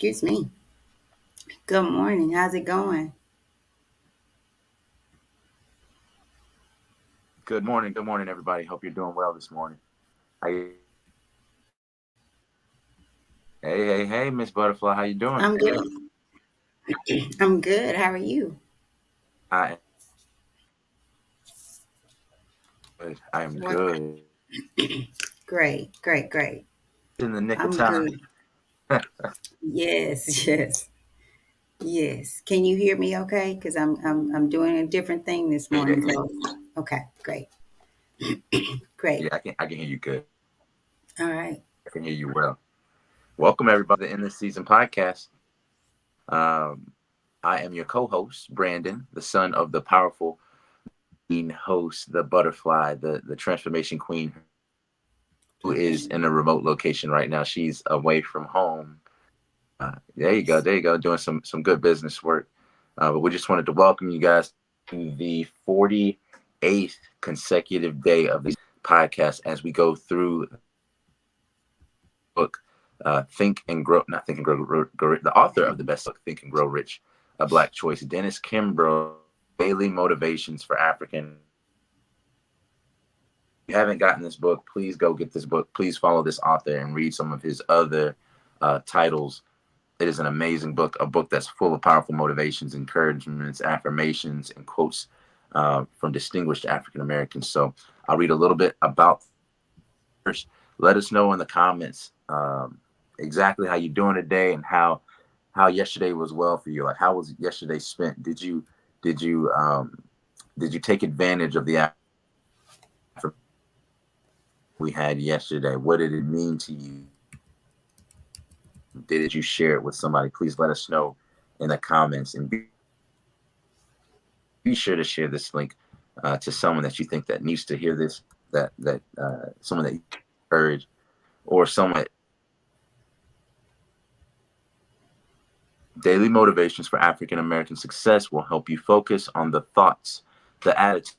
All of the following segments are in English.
Excuse me. Good morning. How's it going? Good morning, everybody. Hope you're doing well this morning. How hey, Miss Butterfly, how you doing? I'm good. I'm good. How are you? I am good. I am What? good. Great, great, great. In the nick of I'm time. good. Yes, yes, yes. Can you hear me okay? Because I'm doing a different thing this Yeah, morning. So, okay, great, great. I can hear you good. All right. I can hear you well. Welcome everybody to the End This Season podcast. Um, I am your co-host, Brandon, the son of the powerful host, the butterfly, the transformation queen, who is in a remote location right now. She's away from home. There you go, doing some good business work. But we just wanted to welcome you guys to the 48th consecutive day of this podcast as we go through the book Think and Grow, not Think and Grow, the author of the best book, Think and Grow Rich, A Black Choice, Dennis Kimbro, Daily Motivations for African. If you haven't gotten this book, please go get this book. Please follow this author and read some of his other titles. It is an amazing book, a book that's full of powerful motivations, encouragements, affirmations, and quotes from distinguished African Americans. So I'll read a little bit about first. Let us know in the comments exactly how you're doing today and how yesterday was well for you. Like how was yesterday spent? Did you did you take advantage of the affirmation we had yesterday? What did it mean to you? Did you share it with somebody? Please let us know in the comments and be sure to share this link to someone that you think that needs to hear this, that someone that you encourage, or someone. Daily motivations for African American success will help you focus on the thoughts, the attitude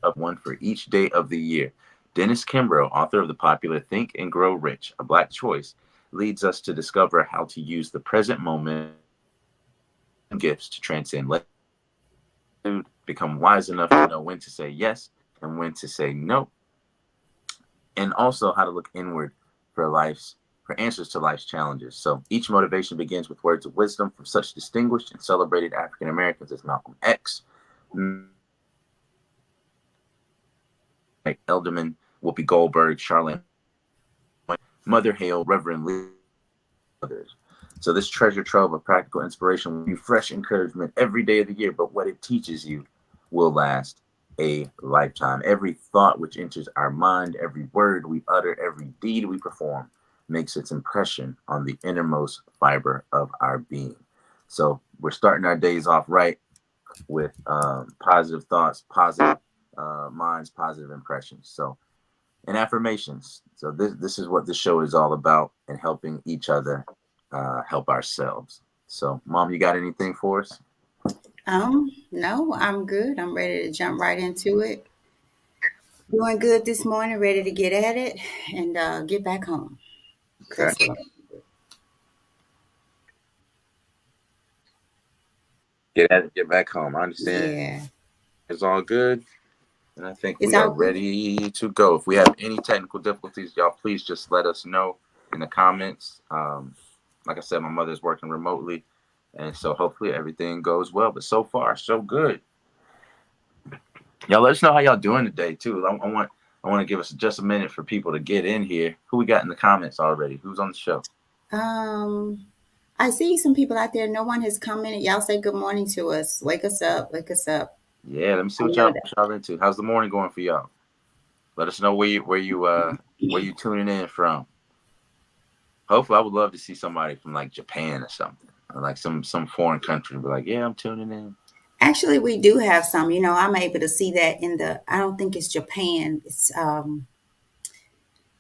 of one for each day of the year. Dennis Kimbro, author of the popular Think and Grow Rich, A Black Choice, leads us to discover how to use the present moment and gifts to transcend, become wise enough to know when to say yes and when to say no, and also how to look inward for answers to life's challenges. So each motivation begins with words of wisdom from such distinguished and celebrated African Americans as Malcolm X, Mike Elderman, Whoopi Goldberg, Charlene, Mother Hale, Reverend Lee, others. So this treasure trove of practical inspiration will give you fresh encouragement every day of the year, but what it teaches you will last a lifetime. Every thought which enters our mind, every word we utter, every deed we perform makes its impression on the innermost fiber of our being. So we're starting our days off right with positive thoughts, positive minds, positive impressions. So and affirmations. So this is what the show is all about, and helping each other help ourselves. So, Mom, you got anything for us? No, I'm good. I'm ready to jump right into it. Doing good this morning, ready to get at it and get back home. Okay. That's it. Get back home. I understand. Yeah. It's all good, and I think It's we all are good. ready to go. If we have any technical difficulties, y'all, please just let us know in the comments. Like I said, my mother's working remotely, and so hopefully everything goes well. But so far, so good. Y'all let us know how y'all doing today too. I want to give us just a minute for people to get in here. Who we got in the comments already? Who's on the show? Um, I see some people out there. No one has commented. Y'all say good morning to us. Wake us up. Wake us up. Yeah, let me see I what know y'all into. How's the morning going for y'all? Let us know where you tuning in from. Hopefully, I would love to see somebody from like Japan or something, or like some foreign country. Be like, yeah, I'm tuning in. Actually, we do have some. I'm able to see that in the. I don't think it's Japan. And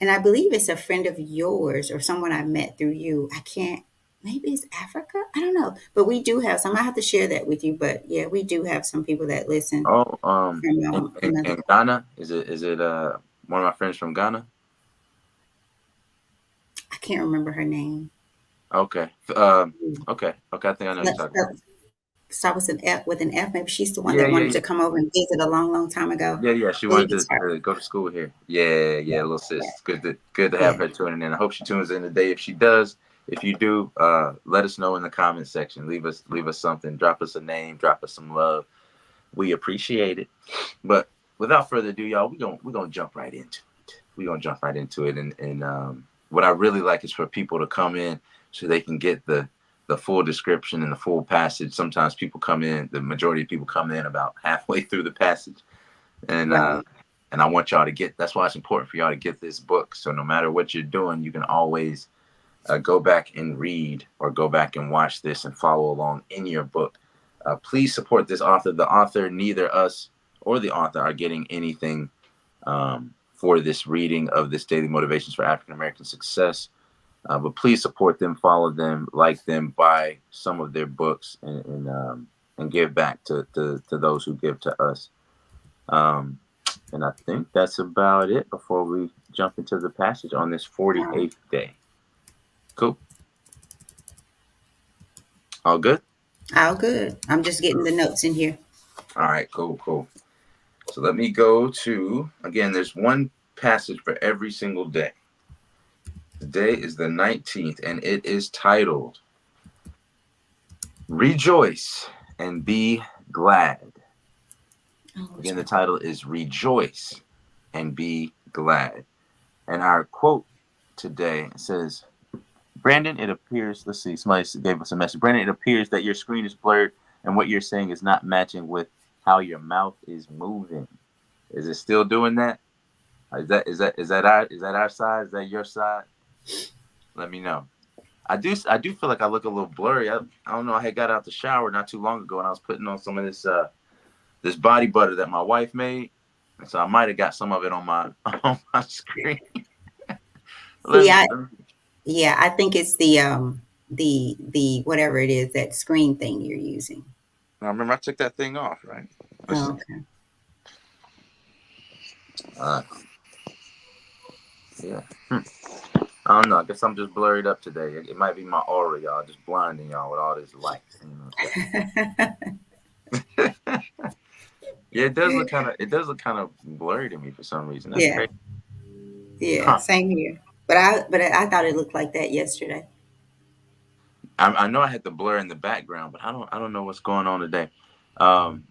I believe it's a friend of yours or someone I met through you. I can't. maybe it's Africa. I don't know, but we do have some. I have to share that with you. But yeah, we do have some people that listen Oh, from another. in Ghana, is it one of my friends from Ghana? I can't remember her name. Okay. Okay. I think I know who you're Let's talking about. start with an F. With an F, maybe she's the one Yeah, that yeah, wanted yeah. to come over and visit a long, long time ago. Yeah. She I believe wanted it's her. to go to school here. Yeah, Yeah, little sis. It's good to have yeah, her tuning in. I hope she tunes in today. If she does, if you do, let us know in the comment section. Leave us something. Drop us a name. Drop us some love. We appreciate it. But without further ado, y'all, we're gonna jump right into it. We're gonna jump right into it. And what I really like is for people to come in so they can get the full description and the full passage. Sometimes people come in, the majority of people come in about halfway through the passage. And right. and I want y'all to get, that's why it's important for y'all to get this book. So no matter what you're doing, you can always go back and read or go back and watch this and follow along in your book. Please support this author. The author, neither us or the author are getting anything for this reading of this Daily Motivations for African American Success. But please support them, follow them, like them, buy some of their books, and give back to those who give to us. Um, and I think that's about it before we jump into the passage on this Um, 48th day. Cool. All good? all good. I'm just getting the notes in here. All right, cool. So let me go to, again, there's one passage for every single day. Today is the 19th, and it is titled, Rejoice and Be Glad. Oh, which Again, the one? title is Rejoice and Be Glad. And our quote today says, Brandon, it appears, let's see, somebody gave us a message. Brandon, it appears that your screen is blurred and what you're saying is not matching with how your mouth is moving. Is it still doing that? Is that our side? Is that your side? Let me know. I do feel like I look a little blurry. I don't know. I had got out the shower not too long ago and I was putting on some of this body butter that my wife made. And so I might have got some of it on my on my screen. let See, me, I let me yeah, I think it's the whatever it is, that screen thing you're using. Now remember I took that thing off, right? Let's Oh, see. okay. Uh, yeah. I don't know. I guess I'm just blurred up today. It might be my aura, y'all, just blinding y'all with all this light. Yeah, it does look kind of blurry to me for some reason. That's Yeah, crazy. yeah, Huh. same here. But I thought it looked like that yesterday. I know I had the blur in the background, but I don't know what's going on today. Um,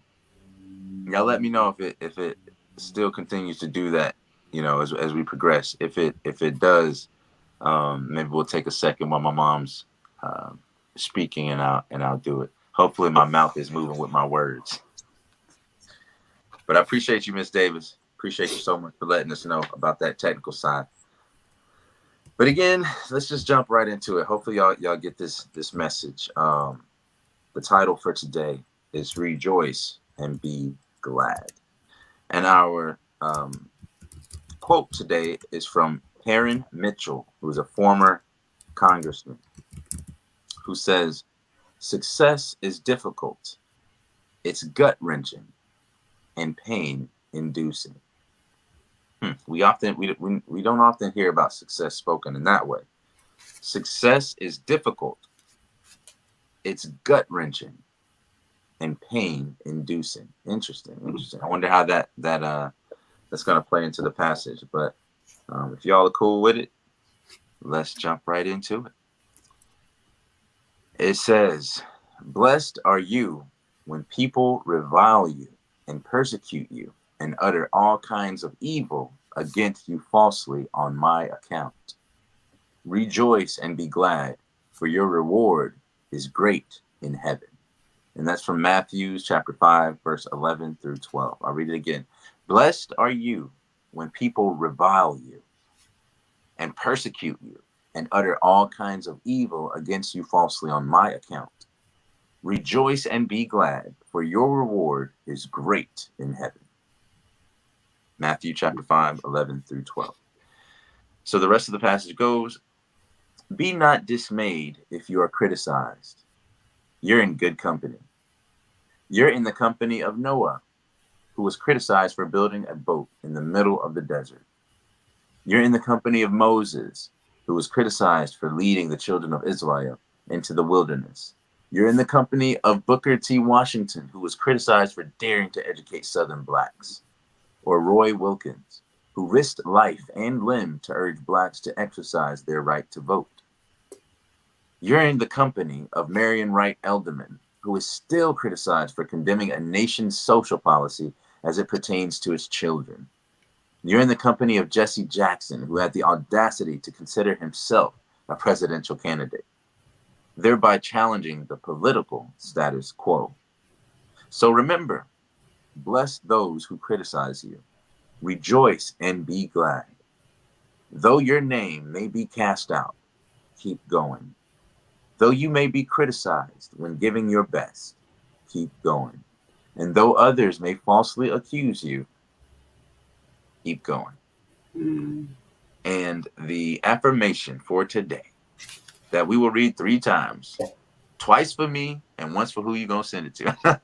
y'all let me know if it still continues to do that. As we progress. If it does, maybe we'll take a second while my mom's um, speaking, and I'll do it. Hopefully, my mouth is moving with my words. But I appreciate you, Miss Davis. Appreciate you so much for letting us know about that technical side. But again, let's just jump right into it. Hopefully, y'all get this message. The title for today is "Rejoice and Be Glad," and our quote today is from Heron Mitchell, who's a former congressman, who says, "Success is difficult. It's gut wrenching and pain inducing." We don't often hear about success spoken in that way. Success is difficult. It's gut wrenching and pain inducing. Interesting. I wonder how that's gonna play into the passage. But if y'all are cool with it, let's jump right into it. It says, "Blessed are you when people revile you and persecute you and utter all kinds of evil against you falsely on my account. Rejoice and be glad, for your reward is great in heaven." And that's from Matthew chapter 5, verse 11 through 12. I'll read it again. Blessed are you when people revile you and persecute you and utter all kinds of evil against you falsely on my account. Rejoice and be glad, for your reward is great in heaven. Matthew chapter 5, 11 through 12. So the rest of the passage goes, Be not dismayed if you are criticized. You're in good company. You're in the company of Noah, who was criticized for building a boat in the middle of the desert. You're in the company of Moses, who was criticized for leading the children of Israel into the wilderness. You're in the company of Booker T. Washington, who was criticized for daring to educate Southern blacks. Or Roy Wilkins, who risked life and limb to urge blacks to exercise their right to vote. You're in the company of Marion Wright Edelman, who is still criticized for condemning a nation's social policy as it pertains to its children. You're in the company of Jesse Jackson, who had the audacity to consider himself a presidential candidate, thereby challenging the political status quo. So remember, bless those who criticize you. Rejoice and be glad. Though your name may be cast out, keep going. Though you may be criticized when giving your best, keep going. And though others may falsely accuse you, keep going. Mm. And the affirmation for today that we will read 3 times, twice for me and once for who you're going to send it to.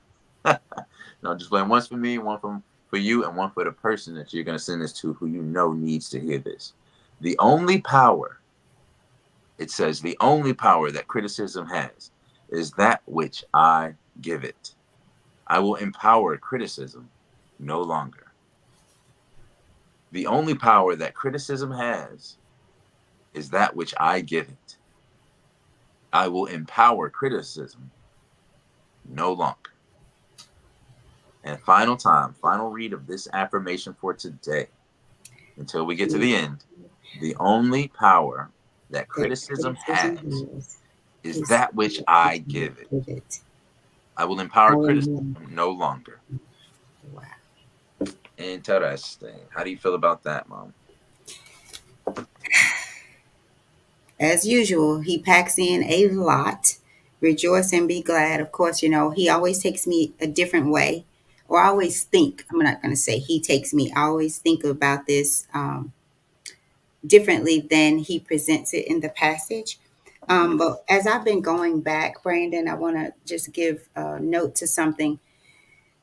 No, just like once for me, one for you, and one for the person that you're going to send this to who you know needs to hear this. The only power, it says, the only power that criticism has is that which I give it. I will empower criticism no longer. The only power that criticism has is that which I give it. I will empower criticism no longer. And final time, final read of this affirmation for today, until we get to the end. The only power that That criticism criticism has is is that which I give it. give it. I will empower Hallelujah. criticism no longer. Wow. Interesting. How do you feel about that, Mom? As usual, he packs in a lot. Rejoice and be glad. Of course, he always takes me a different way, or I always think, I'm not going to say he takes me, I always think about this differently than he presents it in the passage. But as I've been going back, Brandon, I want to just give a note to something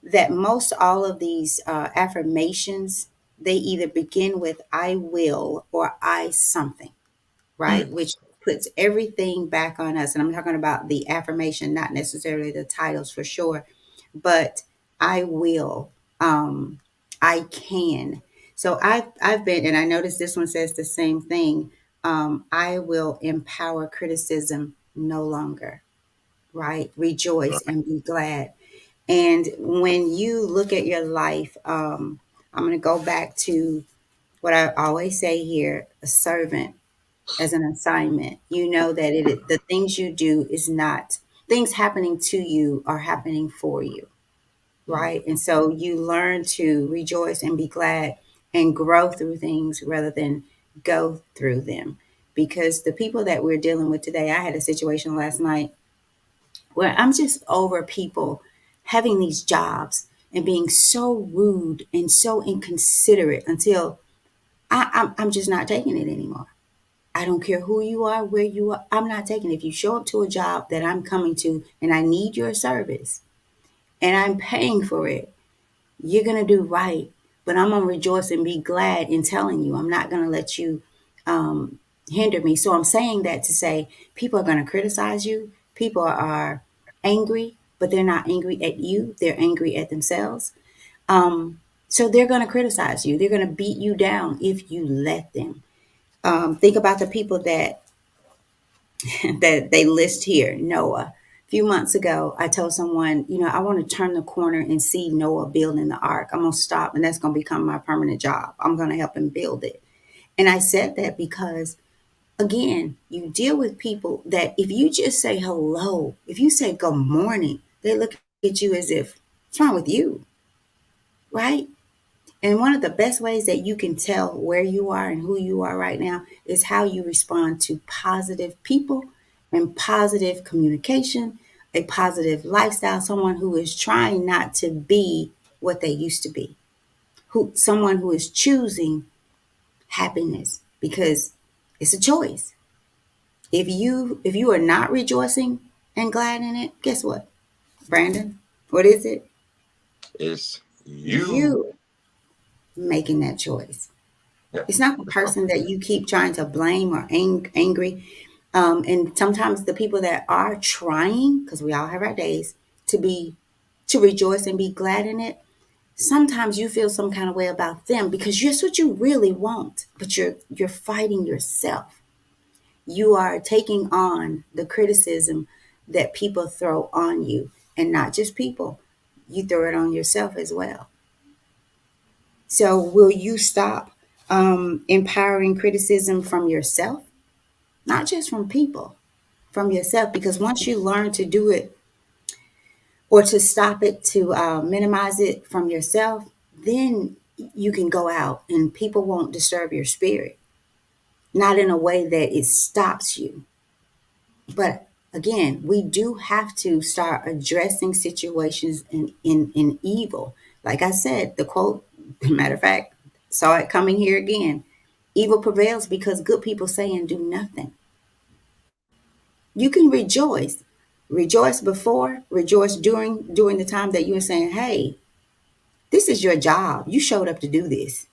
that most all of these affirmations, they either begin with I will or I something, right? Mm, Which puts everything back on us. And I'm talking about the affirmation, not necessarily the titles for sure, but I will, I can. So I've been, and I noticed this one says the same thing. I will empower criticism no longer, right? Rejoice right. and be glad. And when you look at your life, I'm going to go back to what I always say here: a servant as an assignment. You know that the things you do is not things happening to you are happening for you, Mm, right? And so you learn to rejoice and be glad and grow through things rather than go through them. Because the people that we're dealing with today, I had a situation last night where I'm just over people having these jobs and being so rude and so inconsiderate until I'm just not taking it anymore. I don't care who you are, where you are. I'm not taking it. If you show up to a job that I'm coming to and I need your service and I'm paying for it, you're going to do right. But I'm going to rejoice and be glad in telling you. I'm not going to let you hinder me. So I'm saying that to say people are going to criticize you. People are angry, but they're not angry at you. They're angry at themselves. So they're going to criticize you. They're going to beat you down if you let them. Think about the people that that they list here, Noah. A few months ago, I told someone, I want to turn the corner and see Noah building the ark. I'm going to stop, and that's going to become my permanent job. I'm going to help him build it. And I said that because, again, you deal with people that if you just say hello, if you say good morning, they look at you as if, what's wrong with you? Right? And one of the best ways that you can tell where you are and who you are right now is how you respond to positive people and positive communication, a positive lifestyle, someone who is trying not to be what they used to be, someone who is choosing happiness because it's a choice. If you are not rejoicing and glad in it, guess what, Brandon? What is it? It's you. You making that choice. Yeah. It's not the That's right. person that you keep trying to blame or angry. And sometimes the people that are trying, because we all have our days, to rejoice and be glad in it. Sometimes you feel some kind of way about them because that's what you really want, but you're fighting yourself. You are taking on the criticism that people throw on you, and not just people. You throw it on yourself as well. So, will you stop empowering criticism from yourself, not just from people, from yourself? Because once you learn to do it or to stop it, to minimize it from yourself, then you can go out and people won't disturb your spirit, not in a way that it stops you. But again, we do have to start addressing situations in evil. Like I said, the quote, matter of fact, saw it coming here again. Evil prevails because good people say and do nothing. You can rejoice. Rejoice before, rejoice during the time that you are saying, hey, this is your job. You showed up to do this.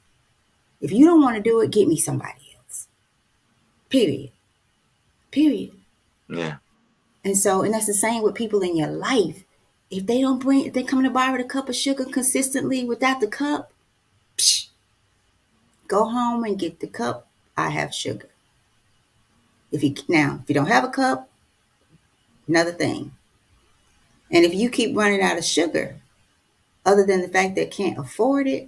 If you don't want to do it, get me somebody else. Period. Period. Yeah. And that's the same with people in your life. If they come to borrow the cup of sugar consistently without the cup, psh, go home and get the cup. I have sugar. If you don't have a cup, another thing. And if you keep running out of sugar, other than the fact that can't afford it,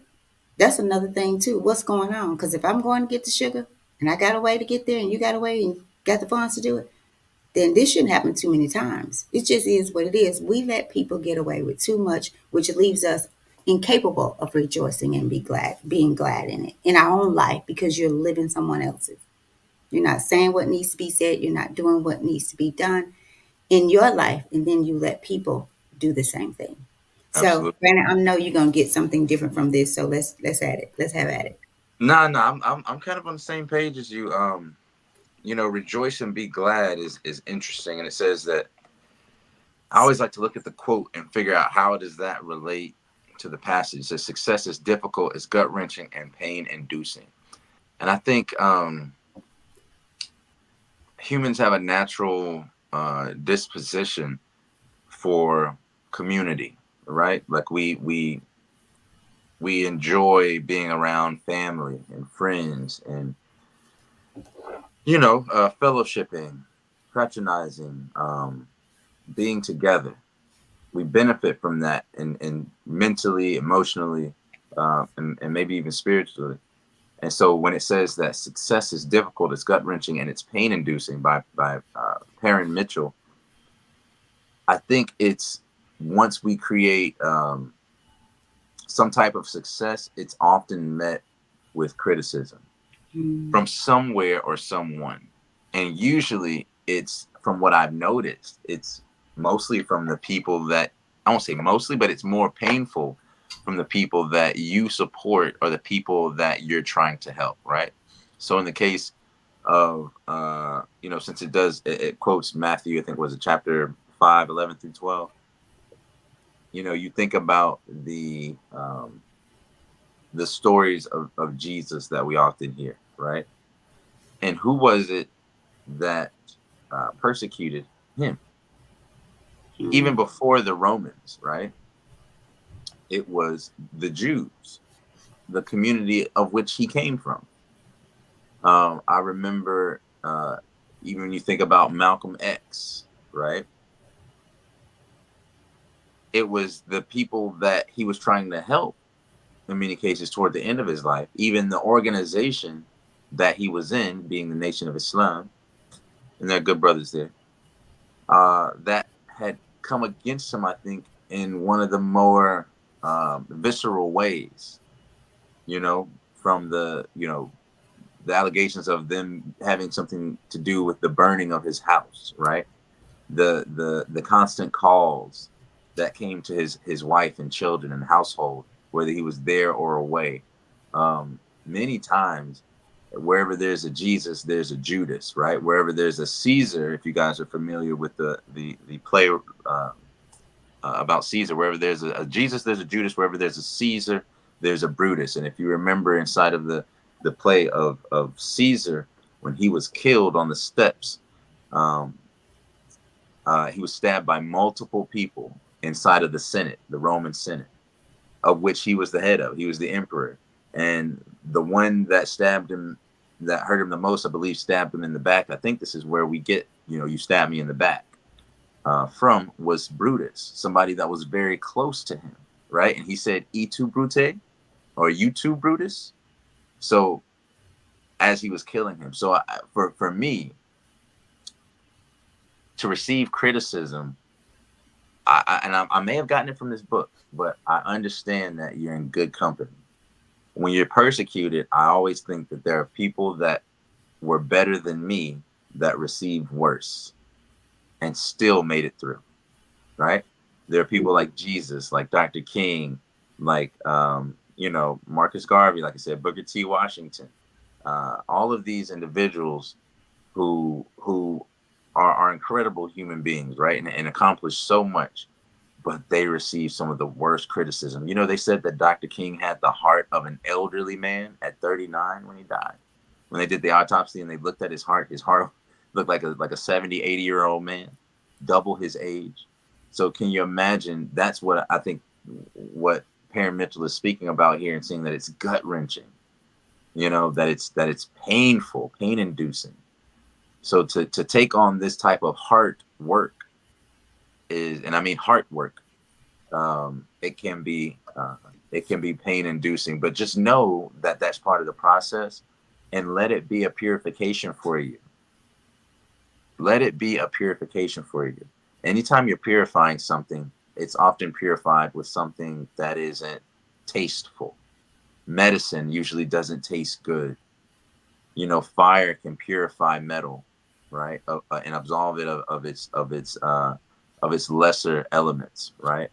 that's another thing too. What's going on? Because if I'm going to get the sugar and I got a way to get there and you got a way and got the funds to do it, then this shouldn't happen too many times. It just is what it is. We let people get away with too much, which leaves us incapable of rejoicing and being glad in it in our own life because you're living someone else's. You're not saying what needs to be said. You're not doing what needs to be done in your life, and then you let people do the same thing. So, Absolutely. Brandon, I know you're gonna get something different from this. So let's add it. Let's have at it. Nah, nah. I'm kind of on the same page as you. Rejoice and be glad is interesting, and it says that I always like to look at the quote and figure out how does that relate to the passage. It says success is difficult, it's gut wrenching, and pain inducing. And I think humans have a natural disposition for community, right? Like we enjoy being around family and friends and fellowshipping, fraternizing, being together. We benefit from that and mentally, emotionally, and maybe even spiritually. And so when it says that success is difficult, it's gut wrenching, and it's pain inducing by Perrin Mitchell, I think it's once we create some type of success, it's often met with criticism Mm. from somewhere or someone. And usually it's from what I've noticed, it's mostly from the people that I won't say mostly, but it's more painful from the people that you support or the people that you're trying to help, right? So in the case of since it quotes Matthew, I think was it chapter 5:11 through 12. You think about the stories of Jesus that we often hear, right? And who was it that persecuted him? Even Mm. before the Romans, right? It was the Jews, the community of which he came from. I remember even when you think about Malcolm X, right? It was the people that he was trying to help in many cases toward the end of his life. Even the organization that he was in, being the Nation of Islam, and they're good brothers there, that had come against him, I think, in one of the more visceral ways, from the allegations of them having something to do with the burning of his house, right? The constant calls that came to his wife and children and household, whether he was there or away, many times Wherever there's a Jesus, there's a Judas, right? Wherever there's a Caesar, if you guys are familiar with the play about Caesar, wherever there's a Jesus, there's a Judas. Wherever there's a Caesar, there's a Brutus. And if you remember inside of the play of Caesar, when he was killed on the steps, um, he was stabbed by multiple people inside of the Senate, the Roman Senate, of which he was the head of. He was the emperor. And the one that stabbed him, that hurt him the most, I believe, stabbed him in the back. I think this is where we get, you stabbed me in the back, from, was Brutus, somebody that was very close to him, right? And he said, "E tu, Brute," or "You too, Brutus." So as he was killing him. So for me, to receive criticism, I may have gotten it from this book, but I understand that you're in good company. When you're persecuted, I always think that there are people that were better than me that received worse and still made it through, right? There are people like Jesus, like Dr. King, like, Marcus Garvey, like I said, Booker T. Washington, all of these individuals who are incredible human beings, right? And accomplish so much, but they received some of the worst criticism. They said that Dr. King had the heart of an elderly man at 39 when he died. When they did the autopsy and they looked at his heart looked like a 70, 80-year-old man, double his age. So can you imagine? That's what I think what Perrin Mitchell is speaking about here, and saying that it's gut wrenching, that it's painful, pain inducing. So to take on this type of heart work is, and I mean heart work, it can be pain inducing, but just know that that's part of the process, and let it be a purification for you. Let it be a purification for you. Anytime you're purifying something, it's often purified with something that isn't tasteful. Medicine usually doesn't taste good. Fire can purify metal, right, and absolve it of its lesser elements, right?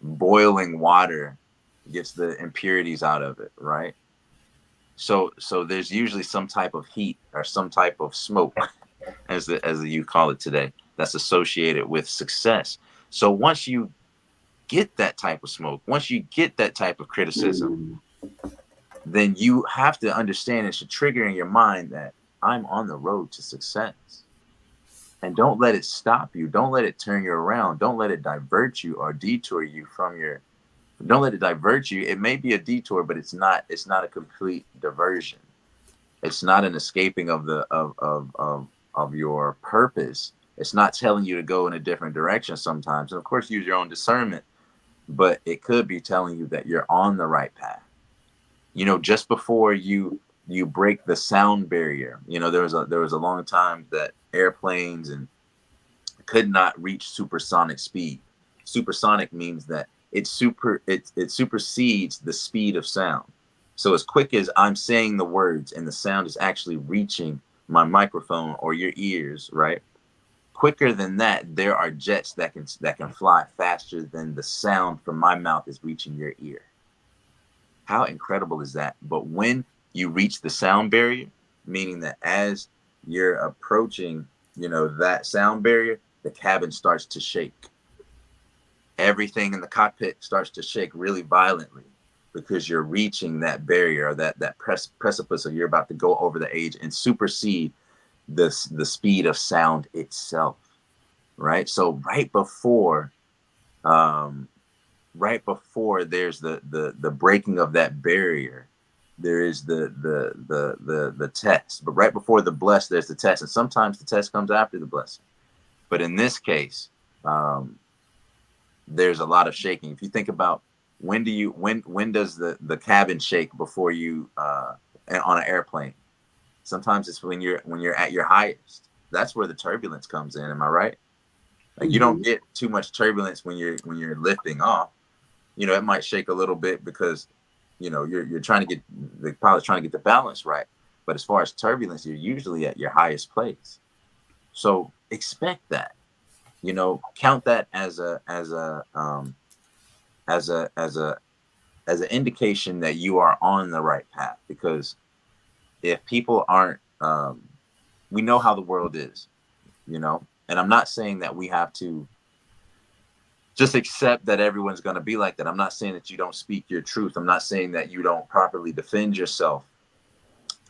Boiling water gets the impurities out of it, right? So there's usually some type of heat or some type of smoke, as you call it today, that's associated with success. So once you get that type of smoke, once you get that type of criticism, then you have to understand, it should trigger in your mind that I'm on the road to success. And don't let it stop you. Don't let it turn you around. Don't let it divert you or detour you from your. Don't let it divert you. It may be a detour, but it's not a complete diversion. It's not an escaping of your purpose. It's not telling you to go in a different direction sometimes. And of course, use your own discernment, but it could be telling you that you're on the right path. Just before you break the sound barrier, there was a long time that airplanes and could not reach supersonic speed. Supersonic means that it supersedes the speed of sound. So as quick as I'm saying the words and the sound is actually reaching my microphone or your ears, right? Quicker than that, there are jets that can fly faster than the sound from my mouth is reaching your ear. How incredible is that? But when you reach the sound barrier, meaning that as you're approaching, that sound barrier, the cabin starts to shake. Everything in the cockpit starts to shake really violently, because you're reaching that barrier, or that precipice, or you're about to go over the edge and supersede the speed of sound itself, right? So right before there's the breaking of that barrier, there is the test. But right before the bless, there's the test, and sometimes the test comes after the blessing. But in this case, there's a lot of shaking. If you think about when does the cabin shake before you on an airplane? Sometimes it's when you're at your highest. That's where the turbulence comes in. Am I right? Like, you don't get too much turbulence when you're lifting off. It might shake a little bit because, you're trying to get, the pilot's trying to get the balance right. But as far as turbulence, you're usually at your highest place. So expect that. Count that as an indication that you are on the right path, because if people aren't, we know how the world is, and I'm not saying that we have to just accept that everyone's going to be like that. I'm not saying that you don't speak your truth. I'm not saying that you don't properly defend yourself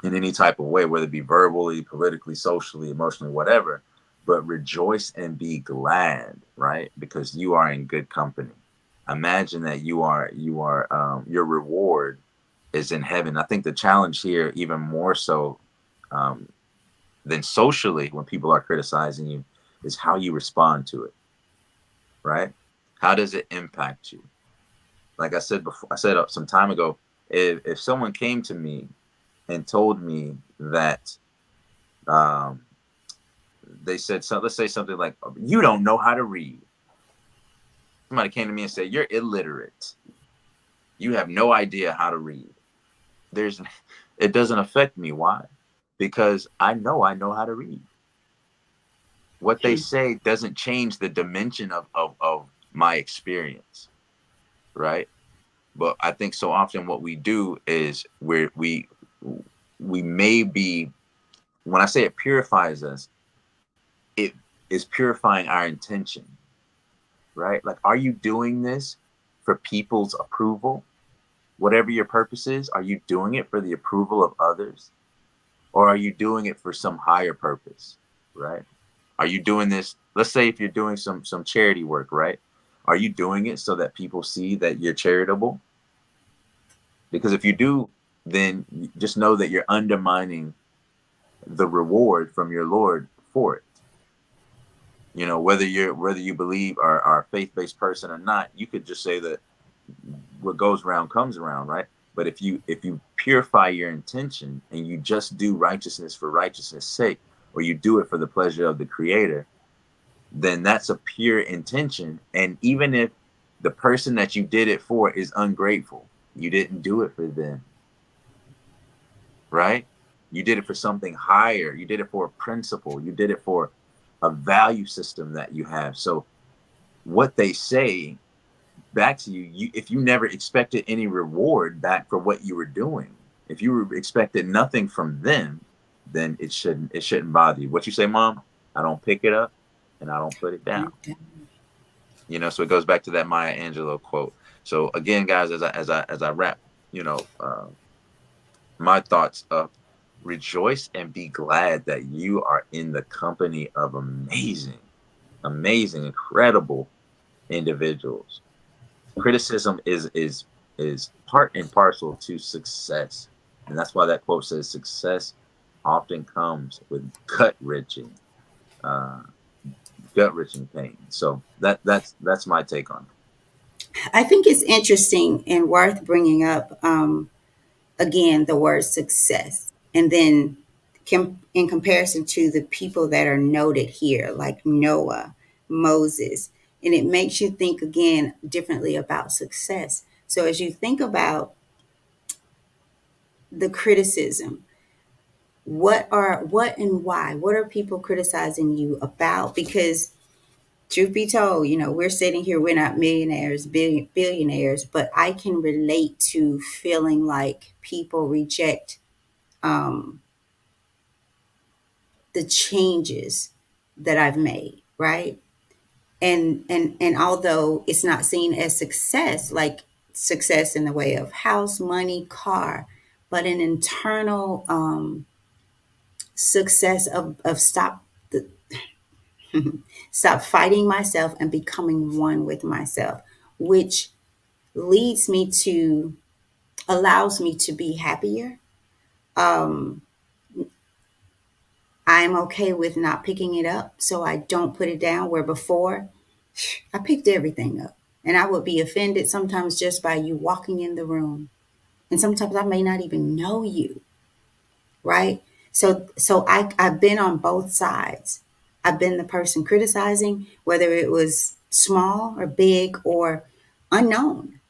in any type of way, whether it be verbally, politically, socially, emotionally, whatever. But rejoice and be glad, right? Because you are in good company. Imagine that your reward is in heaven. I think the challenge here, even more so um, than socially, when people are criticizing you, is how you respond to it, right? How does it impact you? Like I said before, I said some time ago, if someone came to me and told me that um, they said, so let's say something like, you don't know how to read. Somebody came to me and said, you're illiterate. You have no idea how to read. There's, it doesn't affect me. Why? Because I know how to read. What they Hmm. say doesn't change the dimension of my experience, right? But I think so often what we do is we may be, when I say it purifies us, it is purifying our intention, right? Like, are you doing this for people's approval? Whatever your purpose is, are you doing it for the approval of others? Or are you doing it for some higher purpose, right? Are you doing this? Let's say if you're doing some charity work, right? Are you doing it so that people see that you're charitable? Because if you do, then just know that you're undermining the reward from your Lord for it. Whether you believe or are a faith-based person or not, you could just say that what goes around comes around, right? But if you purify your intention and you just do righteousness for righteousness' sake, or you do it for the pleasure of the Creator, then that's a pure intention. And even if the person that you did it for is ungrateful, you didn't do it for them, right? You did it for something higher. You did it for a principle. You did it for a value system that you have. So what they say back to you, if you never expected any reward back for what you were doing, if you expected nothing from them, then it shouldn't bother you. What you say, Mom? I don't pick it up and I don't put it down. So it goes back to that Maya Angelou quote. So again, guys, as I wrap, you know, uh, my thoughts up. Rejoice and be glad that you are in the company of amazing, amazing, incredible individuals. Criticism is part and parcel to success, and that's why that quote says success often comes with uh, gut wrenching pain. So that's my take on it. I think it's interesting and worth bringing up, again, the word success. And then in comparison to the people that are noted here, like Noah, Moses, and it makes you think again differently about success. So as you think about the criticism, what and why? What are people criticizing you about? Because truth be told, we're sitting here, we're not millionaires, billionaires, but I can relate to feeling like people reject um, the changes that I've made, right? And although it's not seen as success, like success in the way of house, money, car, but an internal success of stop fighting myself and becoming one with myself, which leads me to allows me to be happier. Um, I'm okay with not picking it up, so I don't put it down. Where before, I picked everything up, and I would be offended sometimes just by you walking in the room, and sometimes I may not even know you, right? So I've been on both sides. I've been the person criticizing, whether it was small or big or unknown,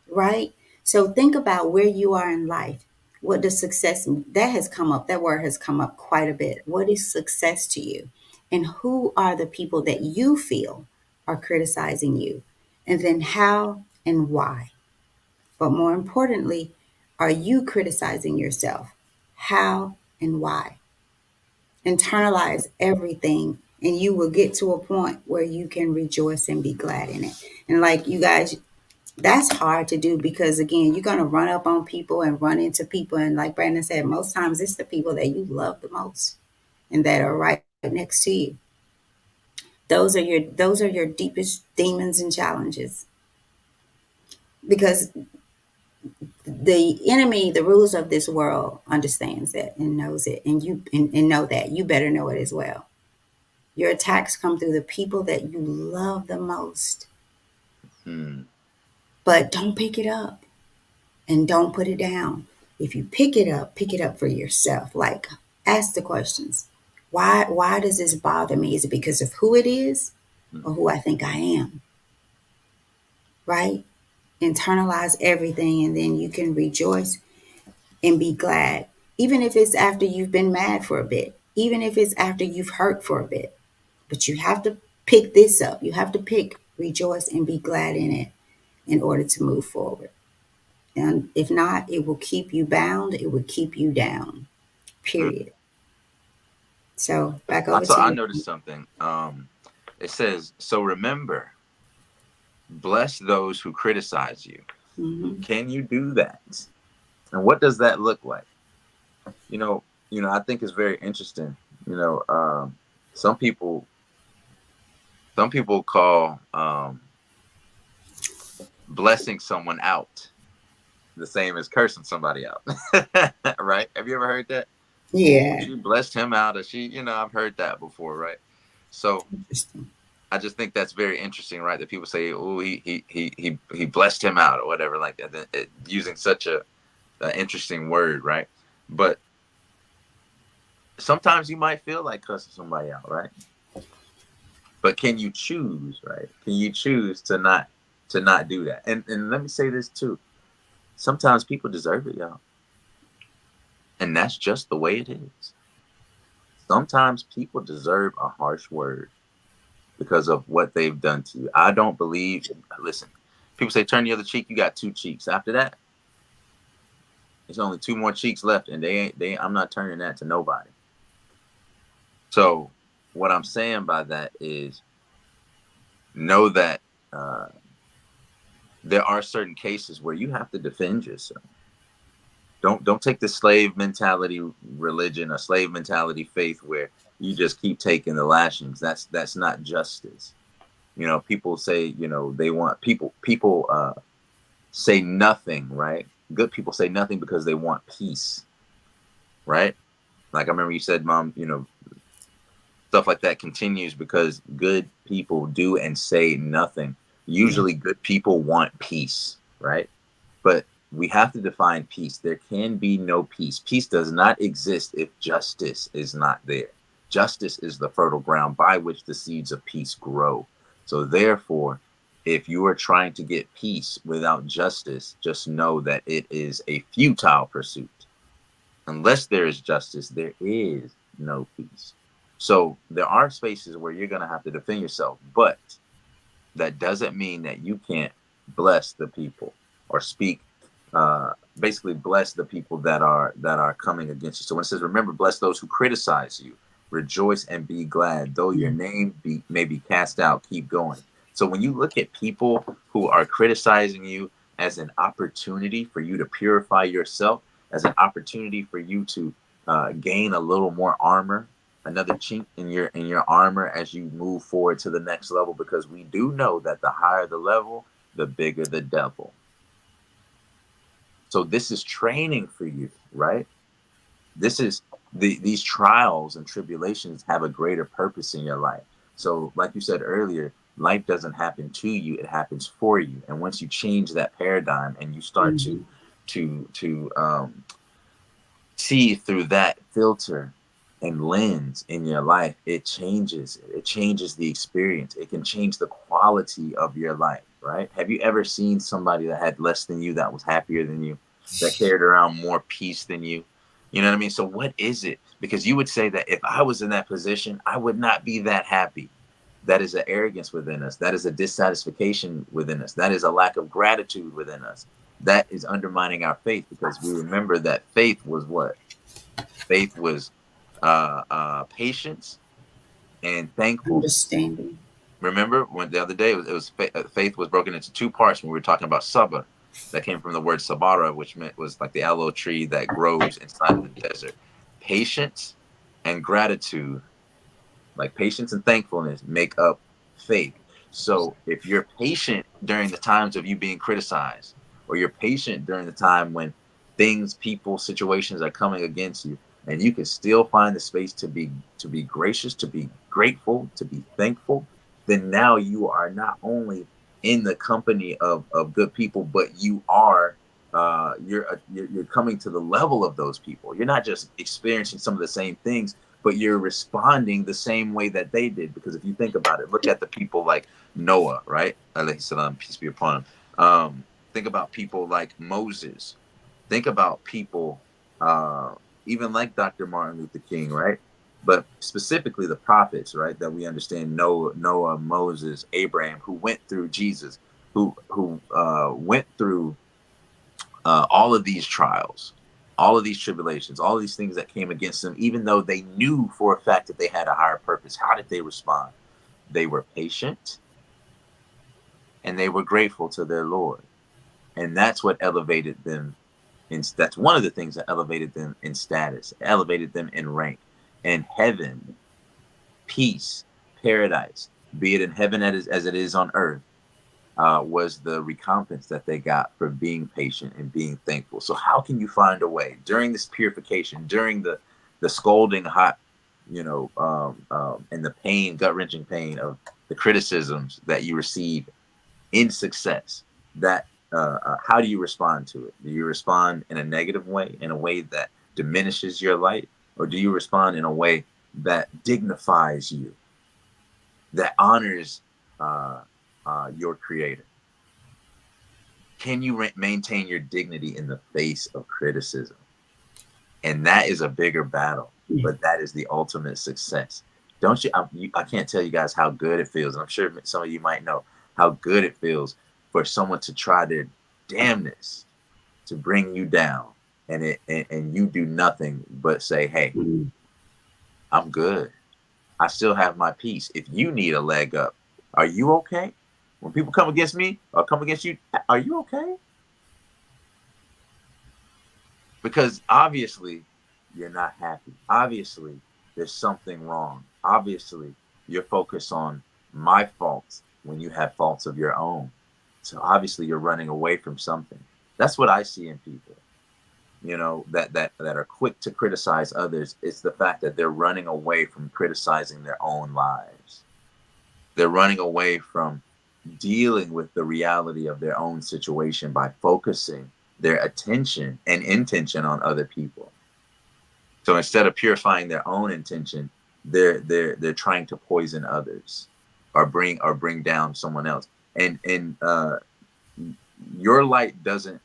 right? So think about where you are in life. What does success that has come up? That word has come up quite a bit. What is success to you? And who are the people that you feel are criticizing you? And then how and why? But more importantly, are you criticizing yourself? how, and why. Internalize everything, and you will get to a point where you can rejoice and be glad in it. And like you guys, that's hard to do because again, you're going to run up on people and run into people. And like Brandon said, most times it's the people that you love the most and that are right next to you. Those are your deepest demons and challenges because the enemy, the rulers of this world, understands that and knows it, and and know that you better know it as well. Your attacks come through the people that you love the most, Mm. but don't pick it up and don't put it down. If you pick it up for yourself. Like, ask the questions. Why does this bother me? Is it because of who it is or Mm. who I think I am? Right? Internalize everything, and then you can rejoice and be glad. Even if it's after you've been mad for a bit, even if it's after you've hurt for a bit. But you have to pick this up. You have to pick rejoice and be glad in it in order to move forward. And if not, it will keep you bound, it will keep you down. Mm. Period. So back over So to I you. noticed something. It says, so remember, bless those who criticize you. Mm-hmm. Can you do that? And what does that look like? I think it's very interesting. You know, some people, some people call blessing someone out the same as cursing somebody out. Right? Have you ever heard that? Oh, Yeah. she blessed him out, or I've heard that before, right? So Interesting. I just think that's very interesting, right? That people say, "Oh, he blessed him out," or whatever, like that, using such a interesting word, right? But sometimes you might feel like cussing somebody out, right? But can you choose, right? Can you choose to not do that? And let me say this too. Sometimes people deserve it, y'all, and that's just the way it is. Sometimes people deserve a harsh word because of what they've done to you. I don't believe. Listen, people say turn the other cheek. You got two cheeks. After that, there's only two more cheeks left, and they ain't. They. I'm not turning that to nobody. So what I'm saying by that is know that uh, there are certain cases where you have to defend yourself. Don't take the slave mentality religion or slave mentality faith where you just keep taking the lashings. That's not justice. People say, they want people say nothing, right? Good people say nothing because they want peace, right? Like I remember you said, Mom, stuff like that continues because good people do and say nothing. Yeah. Usually good people want peace, right? But we have to define peace. There can be no peace. Peace does not exist if justice is not there. Justice is the fertile ground by which the seeds of peace grow. So, therefore, if you are trying to get peace without justice, just know that it is a futile pursuit. Unless there is justice, there is no peace. So, there are spaces where you're going to have to defend yourself, but that doesn't mean that you can't bless the people or speak basically bless the people that are coming against you. So when it says remember bless those who criticize you, rejoice and be glad though your Mm. name may be cast out, keep going. So when you look at people who are criticizing you as an opportunity for you to purify yourself, as an opportunity for you to gain a little more armor, another chink in your armor as you move forward to the next level, because we do know that the higher the level, the bigger the devil. So this is training for you, right? This is these trials and tribulations have a greater purpose in your life. So like you said earlier, life doesn't happen to you, it happens for you. And once you change that paradigm and you start to Mm-hmm. to to um, see through that filter and lens in your life, it changes the experience. It can change the quality of your life, right? Have you ever seen somebody that had less than you that was happier than you, that carried around more peace than you? You know what I mean? So what is it? Because you would say that if I was in that position, I would not be that happy. That is an arrogance within us. That is a dissatisfaction within us. That is a lack of gratitude within us. That is undermining our faith, because we remember that faith was what? Faith was patience and thankfulness. Understanding. Remember when the other day faith was broken into two parts when we were talking about sabah, that came from the word sabara, which meant was like the aloe tree that grows inside of the desert. Patience and gratitude, like patience and thankfulness, make up faith. So if you're patient during the times of you being criticized, or you're patient during the time when things, people, situations are coming against you, and you can still find the space to be gracious, to be grateful, to be thankful, then now you are not only in the company of good people, but you are you're coming to the level of those people. You're not just experiencing some of the same things, but you're responding the same way that they did. Because if you think about it, look at the people like Noah, right? Alayhi salam, peace be upon him. Think about people like Moses. Think about people, even like Dr. Martin Luther King, right? But specifically the prophets, right? That we understand Noah, Moses, Abraham, who went through Jesus, who went through all of these trials, all of these tribulations, all of these things that came against them, even though they knew for a fact that they had a higher purpose. How did they respond? They were patient and they were grateful to their Lord. And that's what elevated them. That's one of the things that elevated them in status, elevated them in rank. And heaven, peace, paradise, be it in heaven as it is on earth, was the recompense that they got for being patient and being thankful. So how can you find a way during this purification, during the scalding hot, and the pain, gut wrenching pain of the criticisms that you receive in success? That how do you respond to it? Do you respond in a negative way, in a way that diminishes your light, or do you respond in a way that dignifies you, that honors your creator? Can you maintain your dignity in the face of criticism? And that is a bigger battle, Yeah. but that is the ultimate success. Don't you? I can't tell you guys how good it feels. And I'm sure some of you might know how good it feels for someone to try their damnness to bring you down, and you do nothing but say, "Hey, Mm. I'm good. I still have my peace. If you need a leg up, are you okay? When people come against me or come against you, are you okay?" Because obviously you're not happy. Obviously there's something wrong. Obviously you're focused on my faults when you have faults of your own. So obviously you're running away from something. That's what I see in people, that are quick to criticize others. It's the fact that they're running away from criticizing their own lives. They're running away from dealing with the reality of their own situation by focusing their attention and intention on other people. So instead of purifying their own intention, they're trying to poison others, or bring down someone else. And your light doesn't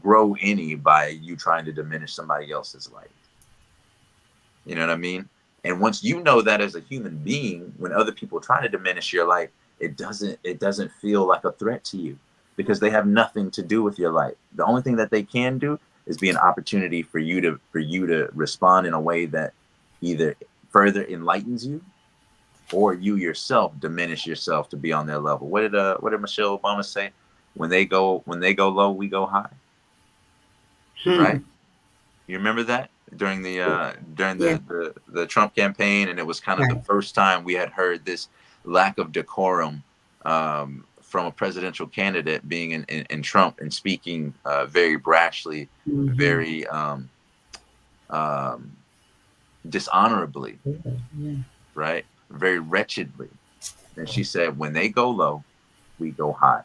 grow any by you trying to diminish somebody else's light. You know what I mean? And once you know that as a human being, when other people try to diminish your light, it doesn't feel like a threat to you, because they have nothing to do with your light. The only thing that they can do is be an opportunity for you to respond in a way that either further enlightens you, or you yourself diminish yourself to be on their level. What did Michelle Obama say? When they go low, we go high, right? Hmm. You remember that during the during Yeah. the Trump campaign, and it was kind of the Right. first time we had heard this lack of decorum from a presidential candidate, being in Trump and speaking very brashly, Hmm. very um, dishonorably, Yeah. right? Very wretchedly. And she said, "When they go low, we go high."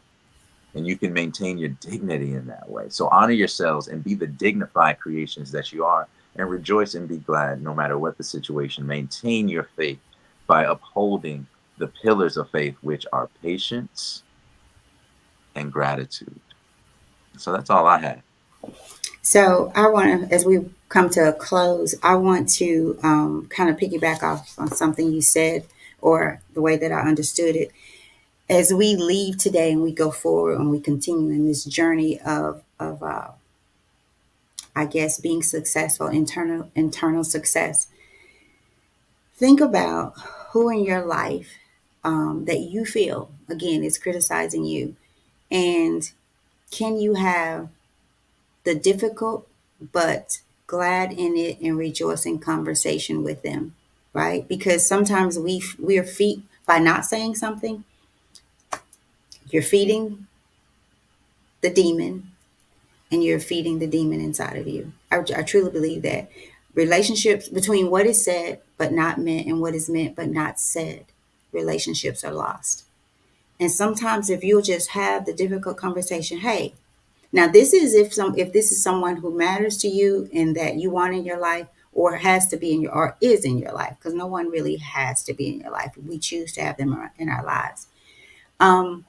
And you can maintain your dignity in that way. So honor yourselves and be the dignified creations that you are, and rejoice and be glad no matter what the situation. Maintain your faith by upholding the pillars of faith, which are patience and gratitude. So that's all I had. So I want to, as we come to a close, I want to kind of piggyback off on something you said, or the way that I understood it. As we leave today and we go forward and we continue in this journey of I guess, being successful, internal success. Think about who in your life that you feel again is criticizing you, and can you have the difficult but glad in it and rejoicing conversation with them, right? Because sometimes we are feed by not saying something, you're feeding the demon and you're feeding the demon inside of you. I truly believe that relationships between what is said but not meant and what is meant but not said, relationships are lost. And sometimes if you'll just have the difficult conversation, hey, now this is if this is someone who matters to you and that you want in your life or has to be in your or is in your life, because no one really has to be in your life. We choose to have them in our lives. Um,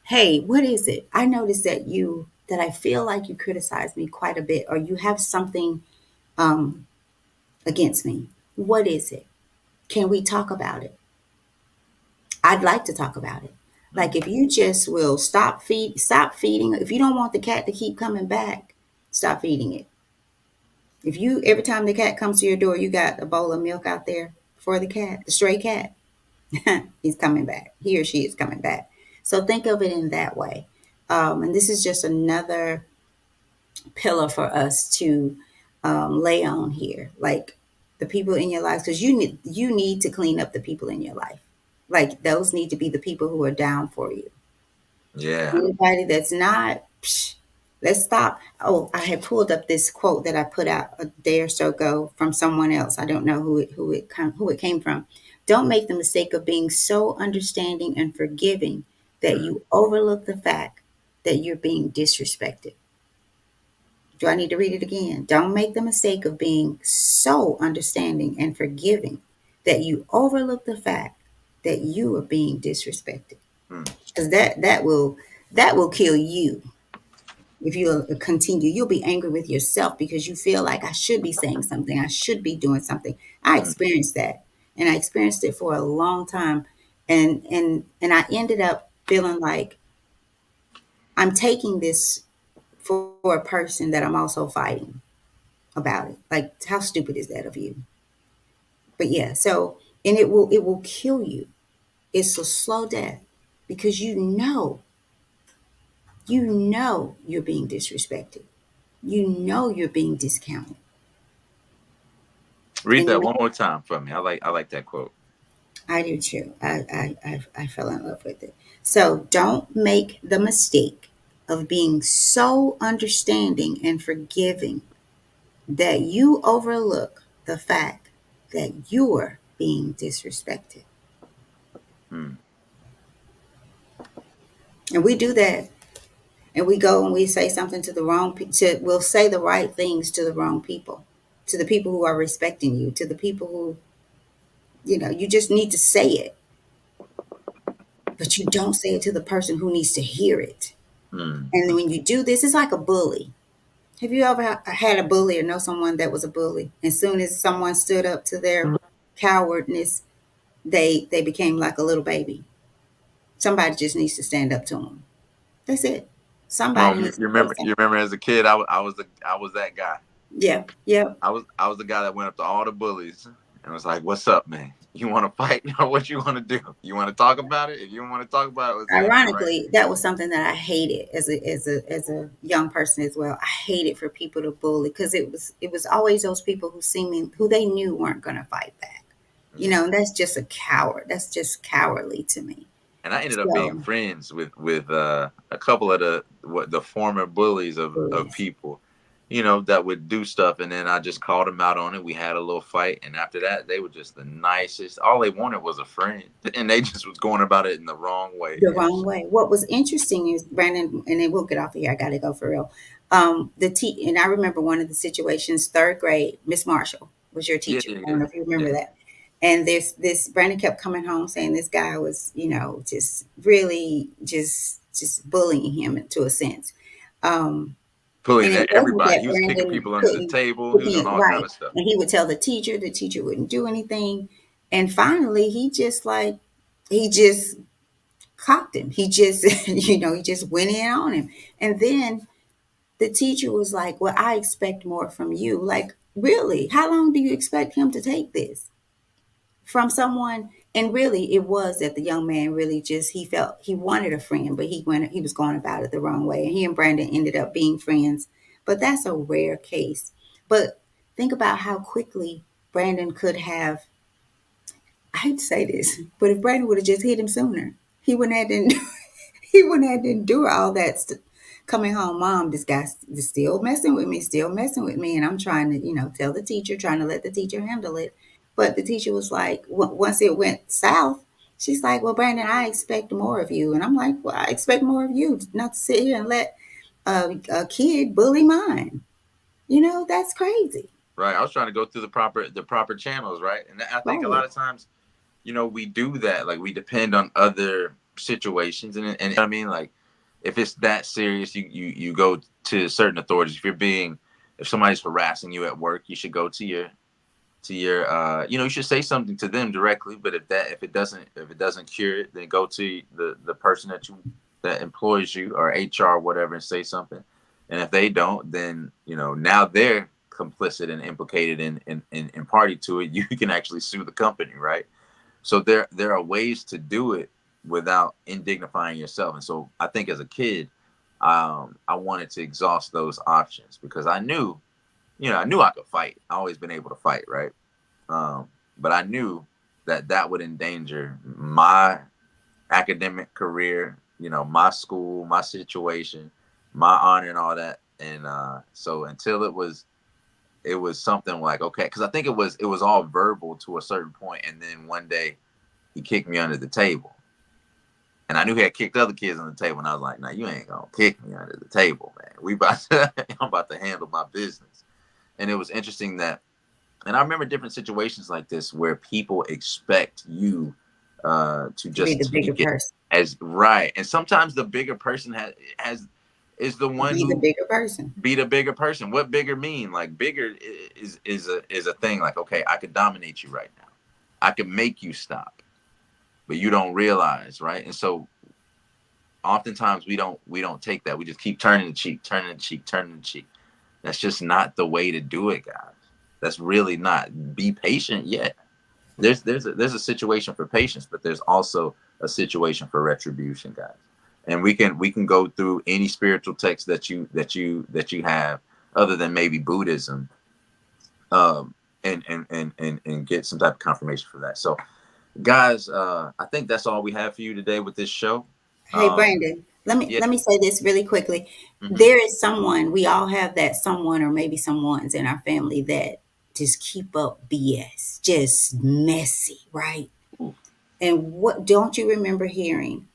hey, what is it? I noticed that I feel like you criticize me quite a bit, or you have something um, against me. What is it? Can we talk about it? I'd like to talk about it. Like Mm. if you just will stop feeding. If you don't want the cat to keep coming back, stop feeding it. If you every time the cat comes to your door, you got a bowl of milk out there for the cat, the stray cat, he's coming back. He or she is coming back. So think of it in that way. And this is just another pillar for us to lay on here, like the people in your life, because you need to clean up the people in your life. Like those need to be the people who are down for you. Yeah. Anybody that's not, psh, let's stop. Oh, I had pulled up this quote that I put out a day or so ago from someone else. I don't know who it came from. Don't make the mistake of being so understanding and forgiving that Mm. you overlook the fact that you're being disrespected. Do I need to read it again? Don't make the mistake of being so understanding and forgiving that you overlook the fact that you are being disrespected. Mm. Because that will kill you if you continue. You'll be angry with yourself because you feel like I should be saying something, I should be doing something. I Mm. experienced that, and I experienced it for a long time, and I ended up feeling like I'm taking this for a person that I'm also fighting about it. Like, how stupid is that of you? But yeah, so and it will kill you. It's a slow death because you know you're being disrespected. You know you're being discounted. Read And you that know one more what? time for me. I like that quote. I do too. I fell in love with it. So don't make the mistake of being so understanding and forgiving that you overlook the fact that you're being disrespected. Mm. And we do that, and we go and we say something to the wrong people. We'll say the right things to the wrong people, to the people who are respecting you, to the people who, you just need to say it, but you don't say it to the person who needs to hear it. Mm. And when you do this, it's like a bully. Have you ever had a bully or know someone that was a bully? As soon as someone stood up to their cowardness, they became like a little baby. Somebody just needs to stand up to them. That's it. Somebody You needs to say remember? You something. remember as a kid, I was that guy. Yeah, yeah. I was the guy that went up to all the bullies and was like, "What's up, man? You want to fight or what you want to do? You want to talk about it? If you want to talk about it, let's end it right Ironically, that was something that I hated as a young person as well. I hated for people to bully because it was always those people who they knew weren't going to fight back. here." Yeah. And that's just a coward. That's just cowardly to me. And I ended up being So, friends with a couple of the former bullies of bullies. people, that would do stuff, and then I just called them out on it. We had a little fight, and after that, they were just the nicest. All they wanted was a friend, and they just was going about it in the wrong way. The And wrong way. What was interesting is Brandon, and then we'll get off of here. I got to go for real. And I remember one of the situations, third grade. Miss Marshall was your yeah, teacher. yeah, I don't yeah, know if you remember yeah. that. And this Brandon kept coming home saying this guy was, just really just bullying him to a sense. Um, and Pulling it at wasn't everybody. that He was kicking Brandon people under the couldn't table. He was doing compete, all kind right? of stuff. And he would tell the teacher wouldn't do anything. And finally, he just cocked him. He just, he just went in on him. And then The teacher was like, well, I expect more from you. Like, really? How long do you expect him to take this from someone? And really, it was that the young man really just, he felt he wanted a friend, but he was going about it the wrong way. And he and Brandon ended up being friends. But that's a rare case. But think about how quickly Brandon could have, I hate to say this, but if Brandon would have just hit him sooner, he wouldn't have to, he wouldn't have to endure all that coming home. Mom, this guy's still messing with me, still messing with me. And I'm trying to, tell the teacher, trying to let the teacher handle it. But the teacher was like, once it went south, she's like, well, Brandon, I expect more of you. And I'm like, well, I expect more of you, not to sit here and let a kid bully mine. That's crazy. Right. I was trying to go through the proper channels, right? And I think a lot Right. of times, we do that. Like we depend on other situations, and you know what I mean, like if it's that serious, you go to certain authorities. If somebody's harassing you at work, you should go to your you should say something to them directly. But if it doesn't cure it, then go to the person that employs you, or HR or whatever, and say something. And if they don't, then now they're complicit and implicated in party to it. You can actually sue the company, right? So there are ways to do it without indignifying yourself. And so I think as a kid, I wanted to exhaust those options because I knew I could fight. I always been able to fight, right? But I knew that would endanger my academic career, my school, my situation, my honor, and all that. And so until it was something like, okay, because I think it was all verbal to a certain point, and then one day he kicked me under the table. And I knew he had kicked other kids on the table, and I was like, "Nah, you ain't gonna kick me under the table, man. I'm about to handle my business." And it was interesting and I remember different situations like this where people expect you to To be just the bigger take it person. as right, and sometimes the bigger person has is the one Be the who bigger person. be the bigger person. What bigger mean? Like bigger is a thing. Like, okay, I could dominate you right now. I could make you stop, but you don't realize, right? And so oftentimes we don't take that. We just keep turning the cheek, turning the cheek, turning the cheek. That's just not the way to do it, guys. That's really not. Be patient. Yeah, there's a situation for patience, but there's also a situation for retribution, guys. And we can go through any spiritual text that you have, other than maybe Buddhism, and get some type of confirmation for that. So, guys, I think that's all we have for you today with this show. Hey, Um, Brandon, let me yeah. let me say this really quickly. Hmm. There is someone, we all have that someone or maybe someone's in our family that just keep up BS, just messy, right? And what don't you remember hearing?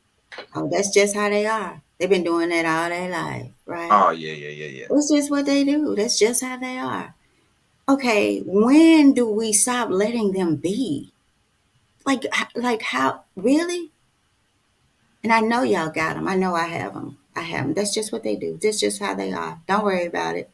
Oh, that's just how they are. They've been doing that all their life, right? Oh yeah, yeah, yeah, yeah. That's just what they do. That's just how they are. Okay, when do we stop letting them be? Like how really? And I know y'all got them. I know I have them. I have them. That's just what they do. That's just how they are. Don't worry about it.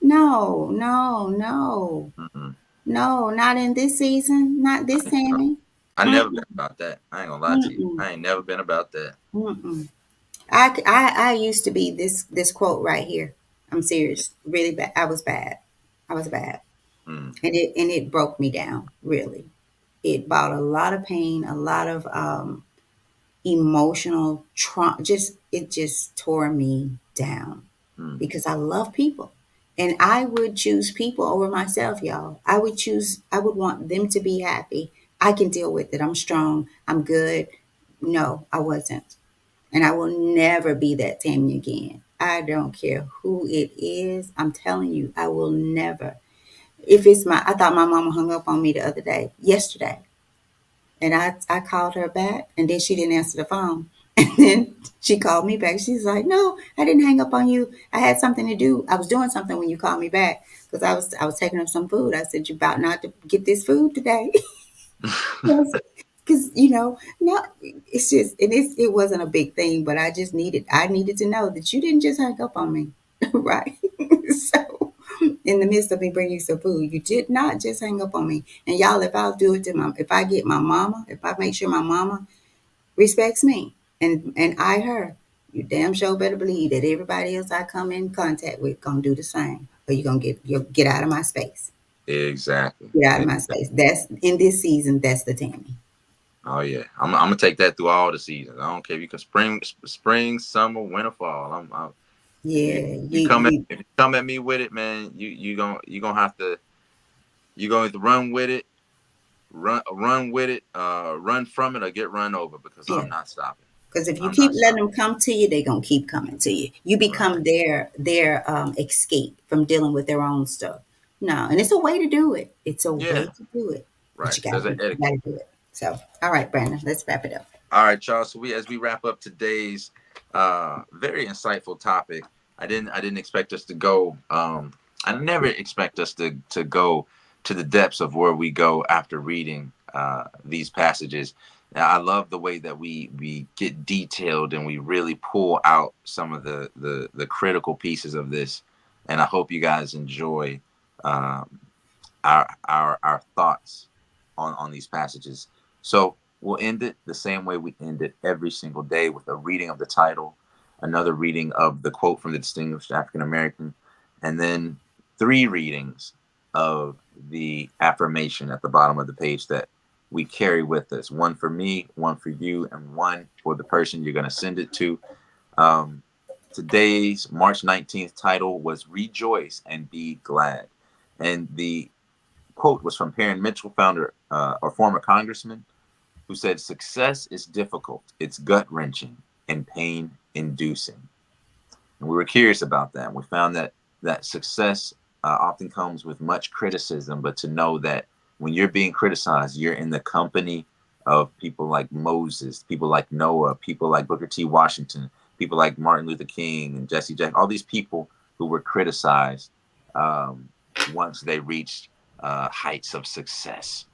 No, no, no, Mm-mm. no, not in this season. Not this Tammy. I never been Mm-mm, about that. I ain't gonna lie to you. mm-mm, I ain't never been about that. mm-mm. I used to be this quote right here. I'm serious. Really bad. I was bad. I was bad. Mm, And it broke me down, really. It brought a lot of pain, a lot of emotional trauma. Just it just tore me down mm, because I love people. And I would choose people over myself, y'all. I would want them to be happy. I can deal with it. I'm strong. I'm good. No, I wasn't. And I will never be that Tammy again. I don't care who it is. I'm telling you, I will never. If it's I thought my mama hung up on me the other day, yesterday. And I called her back and then she didn't answer the phone. And then she called me back. She's like, no, I didn't hang up on you. I had something to do. I was doing something when you called me back because I was taking up some food. I said, you about not to get this food today. Because, no, it's just, and it wasn't a big thing, but I needed to know that you didn't just hang up on me. Right. So in the midst of me bringing you some food, you did not just hang up on me. And y'all, if I make sure my mama respects me and I her, you damn sure better believe that everybody else I come in contact with gonna do the same, or you're gonna get out of my space. Exactly. Get out of my Exactly. space. That's in this season. That's the Tammy. Oh yeah, I'm gonna take that through all the seasons. I don't care if you can spring, summer, winter, fall. If you Yeah, you come at you if you come at me with it, man, you gonna have to run with it, run with it, run from it, or get run over because yeah. I'm not stopping. Because if you I'm keep not letting stopping. them come to you, they're gonna keep coming to you. You Right. become their escape from dealing with their own stuff. No, and it's a way to do it. It's a way Yeah. to do it, but Right. There's an you gotta etiquette. do it. So, all right, Brandon, let's wrap it up. All right, Charles. So as we wrap up today's very insightful topic, I didn't expect us to go. I never expect us to go to the depths of where we go after reading these passages. Now, I love the way that we get detailed and we really pull out some of the critical pieces of this. And I hope you guys enjoy um, our thoughts on these passages. So we'll end it the same way we end it every single day, with a reading of the title, another reading of the quote from the distinguished African American, and then 3 readings of the affirmation at the bottom of the page that we carry with us. One for me, one for you, and one for the person you're going to send it to. Um, Today's March 19th title was Rejoice and Be Glad. And the quote was from Perrin Mitchell, founder or former congressman, who said, "Success is difficult, it's gut wrenching, and pain inducing." And we were curious about that. We found that success often comes with much criticism, but to know that when you're being criticized, you're in the company of people like Moses, people like Noah, people like Booker T. Washington, people like Martin Luther King and Jesse Jackson, all these people who were criticized um, once they reached heights of success.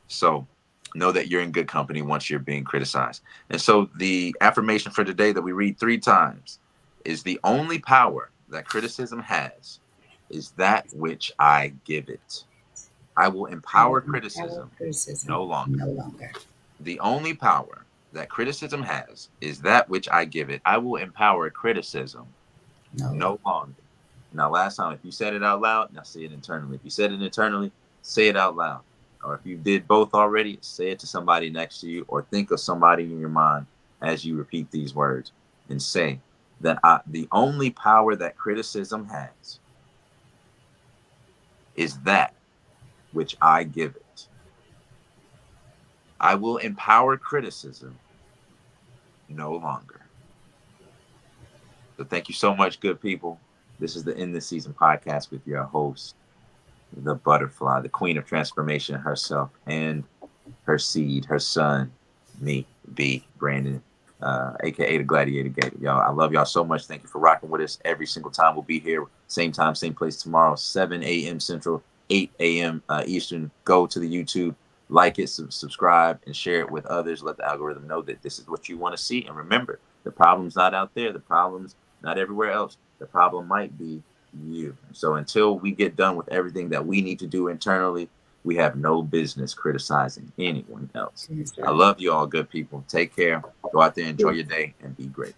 So know that you're in good company once you're being criticized. And so the affirmation for today that we read 3 times is, "The only power that criticism has is that which I give it. I will I will empower empower criticism criticism no longer. no longer. The only power that criticism has is that which I give it. I will empower criticism No longer. no longer." Now, last time, if you said it out loud, now say it internally. If you said it internally, say it out loud. Or if you did both already, say it to somebody next to you, or think of somebody in your mind as you repeat these words and say that the only power that criticism has is that which I give it. I will empower criticism no longer. So thank you so much, good people. This is the End This Season podcast with your host, the butterfly, the queen of transformation herself, and her seed, her son, me, B, Brandon, aka the Gladiator Gator. Y'all, I love y'all so much. Thank you for rocking with us every single time. We'll be here, same time, same place tomorrow, 7 a.m. Central, 8 a.m. Eastern. Go to the YouTube, like it, subscribe, and share it with others. Let the algorithm know that this is what you want to see. And remember, the problem's not out there. The problem's not everywhere else. The problem might be you. So until we get done with everything that we need to do internally, we have no business criticizing anyone else. That's I right. love you all, good people. Take care. Go out there, enjoy your day, and be great.